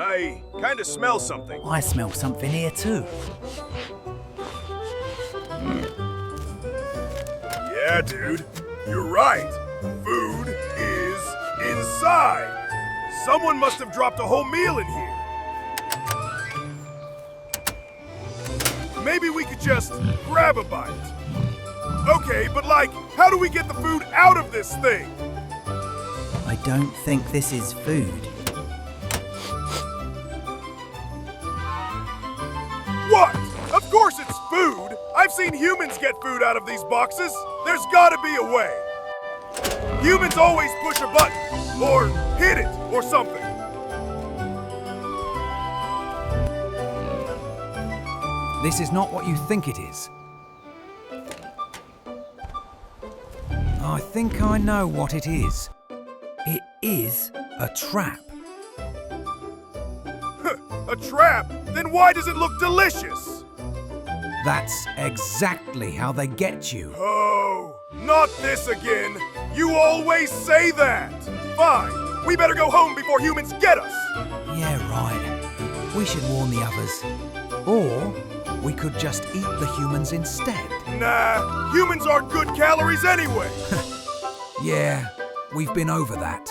I kind of smell something. I smell something here too. Yeah, dude. You're right. Food is inside. Someone must have dropped a whole meal in here. Maybe we could just grab a bite. Okay, but like, how do we get the food out of this thing? I don't think this is food. What? Of course it's food! I've seen humans get food out of these boxes. There's gotta be a way. Humans always push a button, or hit it, or something. This is not what you think it is. I think I know what it is. It is a trap. A trap? Then why does it look delicious? That's exactly how they get you. Oh, not this again. You always say that. Fine, we better go home before humans get us. Yeah, right. We should warn the others. Or we could just eat the humans instead. Nah, humans aren't good calories anyway. Yeah, we've been over that.